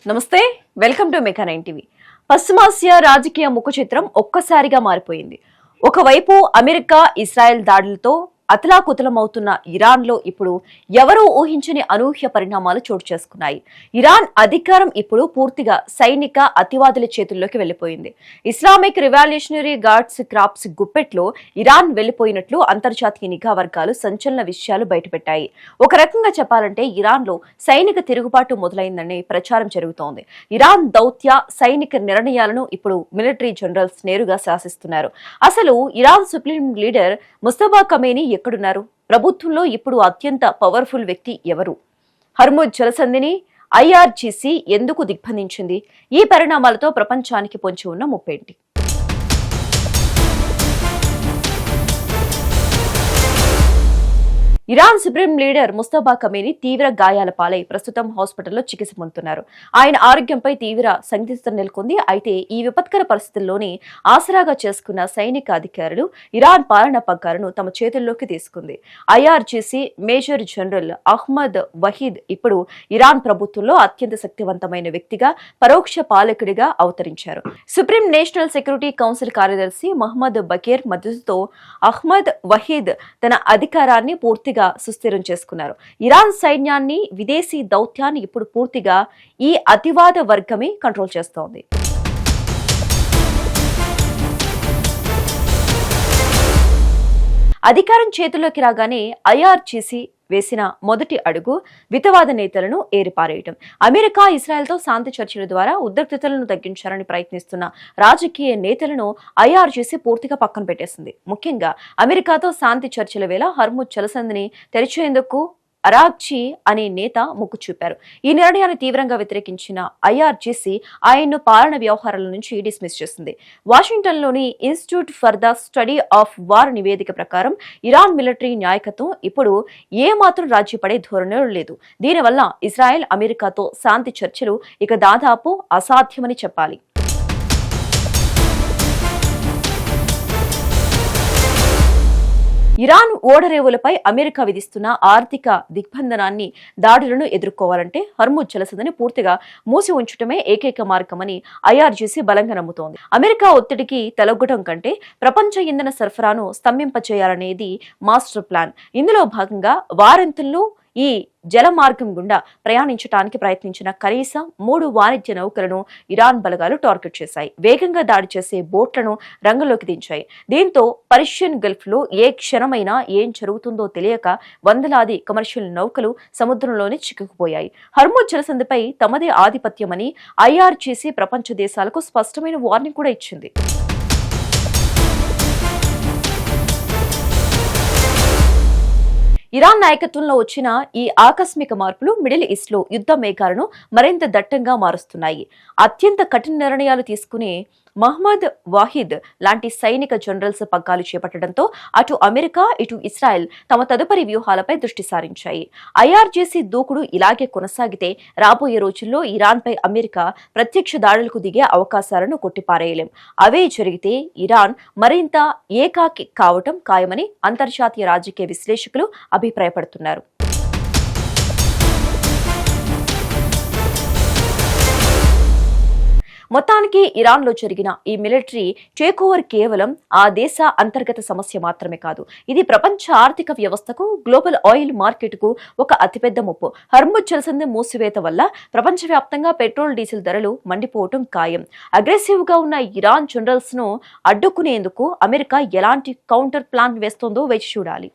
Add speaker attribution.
Speaker 1: నమస్తే, welcome to mega 9 TV. పశ్చిమాసియా రాజకీయ ముఖ చిత్రం ఒక్కసారిగా మారిపోయింది. ఒకవైపు అమెరికా ఇజ్రాయెల్ దాడులతో అతలాకుతలమవుతున్న ఇరాన్ లో ఇప్పుడు ఎవరూ ఊహించని అనూహ్య పరిణామాలు చోటు చేసుకున్నాయి. ఇరాన్ అధికారం ఇప్పుడు పూర్తిగా సైనిక అతివాదుల చేతుల్లోకి వెళ్లిపోయింది. ఇస్లామిక్ రివాల్యూషనరీ గార్డ్స్ క్రాప్స్ గుప్పెట్లో ఇరాన్ వెళ్లిపోయినట్లు అంతర్జాతీయ నిఘా వర్గాలు సంచలన విషయాలు బయటపెట్టాయి. ఒక రకంగా చెప్పాలంటే ఇరాన్ లో సైనిక తిరుగుబాటు మొదలైందనే ప్రచారం జరుగుతోంది. ఇరాన్ దౌత్య సైనిక నిర్ణయాలను ఇప్పుడు మిలిటరీ జనరల్స్ నేరుగా శాసిస్తున్నారు. అసలు Iran supreme leader Mustafa Khamenei ఎక్కడున్నారు? ప్రభుత్వంలో ఇప్పుడు అత్యంత పవర్ఫుల్ వ్యక్తి ఎవరు? హర్ముజ్ జలసంధిని ఐఆర్జీసీ ఎందుకు దిగ్బంధించింది? ఈ పరిణామాలతో ప్రపంచానికి పొంచి ఉన్న ముప్పేంటి? Iran supreme leader Mustafa Khamenei తీవ్ర గాయాల పాలై ప్రస్తుతం హాస్పిటల్లో చికిత్స పొందుతున్నారు. ఆయన ఆరోగ్యంపై తీవ్ర సందిగ్ధత నెలకొంది. అయితే ఈ విపత్కర పరిస్థితుల్లోనే ఆసరాగా చేసుకున్న సైనిక అధికారులు ఇరాన్ పాలనా పగ్గాలను తమ చేతుల్లోకి తీసుకుంది. IRGC major general Ahmad Vahid ఇప్పుడు ఇరాన్ ప్రభుత్వంలో అత్యంత శక్తివంతమైన వ్యక్తిగా, పరోక్ష పాలకుడిగా అవతరించారు. సుప్రీం నేషనల్ సెక్యూరిటీ కౌన్సిల్ కార్యదర్శి మహ్మద్ బకీర్ మద్దతుతో అహ్మద్ వహీద్ తన అధికారాన్ని పూర్తిగా సుస్థిరం చేసుకున్నారు. ఇరాన్ సైన్యాన్ని, విదేశీ దౌత్యాన్ని ఇప్పుడు పూర్తిగా ఈ అతివాద వర్గమే కంట్రోల్ చేస్తోంది. అధికారం చేతుల్లోకి రాగానే ఐఆర్జీసీ వేసిన మొదటి అడుగు మితవాద నేతలను ఏరిపారేయటం. అమెరికా ఇజ్రాయెల్తో శాంతి చర్చల ద్వారా ఉద్రిక్తతలను తగ్గించాలని ప్రయత్నిస్తున్న రాజకీయ నేతలను ఐఆర్జీసీ పూర్తిగా పక్కన పెట్టేసింది. ముఖ్యంగా అమెరికాతో శాంతి చర్చల వేళ హర్ముజ్ జలసంధిని తెరిచేందుకు అరాగ్చి అనే నేత మొగ్గు చూపారు. ఈ నిర్ణయాన్ని తీవ్రంగా వ్యతిరేకించిన ఐఆర్జీసీ ఆయన్ను పాలన వ్యవహారాల నుంచి డిస్మిస్ చేసింది. వాషింగ్టన్లోని Institute for the Study of War నివేదిక ప్రకారం ఇరాన్ మిలిటరీ నాయకత్వం ఇప్పుడు ఏమాత్రం రాజీపడే ధోరణిలో లేదు. దీనివల్ల ఇజ్రాయెల్, అమెరికాతో శాంతి చర్చలు ఇక దాదాపు అసాధ్యమని చెప్పాలి. ఇరాన్ ఓడరేవులపై అమెరికా విధిస్తున్న ఆర్థిక దిగ్బంధనాన్ని, దాడులను ఎదుర్కోవాలంటే హర్ముజ్ జలసంధిని పూర్తిగా మూసి ఉంచడమే ఏకైక మార్గమని ఐఆర్జీసీ బలంగా నమ్ముతోంది. అమెరికా ఒత్తిడికి తలొగ్గడం కంటే ప్రపంచ ఇంధన సరఫరాను స్తంభింపచేయాలనేది మాస్టర్ ప్లాన్. ఇందులో భాగంగా వారాంతంలో ఈ జల మార్గం గుండా ప్రయాణించడానికి ప్రయత్నించిన కనీసం 3 వాణిజ్య నౌకలను ఇరాన్ బలగాలు టార్గెట్ చేశాయి. వేగంగా దాడి చేసే బోట్లను రంగంలోకి దించాయి. దీంతో పర్షియన్ గల్ఫ్ లో ఏ క్షణమైనా ఏం జరుగుతుందో తెలియక వందలాది కమర్షియల్ నౌకలు సముద్రంలోనే చిక్కుకుపోయాయి. హర్ముజ్ జలసంధిపై తమదే ఆధిపత్యమని ఐఆర్జీసీ ప్రపంచ దేశాలకు స్పష్టమైన వార్నింగ్ కూడా ఇచ్చింది. ఇరాన్ నాయకత్వంలో వచ్చిన ఈ ఆకస్మిక మార్పులు మిడిల్ ఈస్ట్ లో యుద్ధ మేఘాలను మరింత దట్టంగా మారుస్తున్నాయి. అత్యంత కఠిన నిర్ణయాలు తీసుకునే మహ్మద్ వాహిద్ లాంటి సైనిక జనరల్స్ పగ్గాలు చేపట్టడంతో అటు అమెరికా, ఇటు ఇజ్రాయెల్ తమ తదుపరి వ్యూహాలపై దృష్టి సారించాయి. ఐఆర్జీసీ దూకుడు ఇలాగే కొనసాగితే రాబోయే రోజుల్లో ఇరాన్పై అమెరికా ప్రత్యక్ష దాడులకు దిగే అవకాశాలను కొట్టిపారేయలేం. అవే జరిగితే ఇరాన్ మరింత ఏకాకి కావటం ఖాయమని అంతర్జాతీయ రాజకీయ విశ్లేషకులు అభిప్రాయపడుతున్నారు. మొత్తానికి ఇరాన్ లో జరిగిన ఈ మిలిటరీ టేక్ ఓవర్ కేవలం ఆ దేశ అంతర్గత సమస్య మాత్రమే కాదు, ఇది ప్రపంచ ఆర్థిక వ్యవస్థకు, గ్లోబల్ ఆయిల్ మార్కెట్ కు ఒక అతిపెద్ద ముప్పు. హర్ముజ్ జలసంధి మూసివేత వల్ల ప్రపంచవ్యాప్తంగా పెట్రోల్, డీజిల్ ధరలు మండిపోవటం ఖాయం. అగ్రెసివ్ గా ఉన్న ఇరాన్ జనరల్స్ ను అడ్డుకునేందుకు అమెరికా ఎలాంటి కౌంటర్ ప్లాన్ వేస్తోందో వేచి చూడాలి.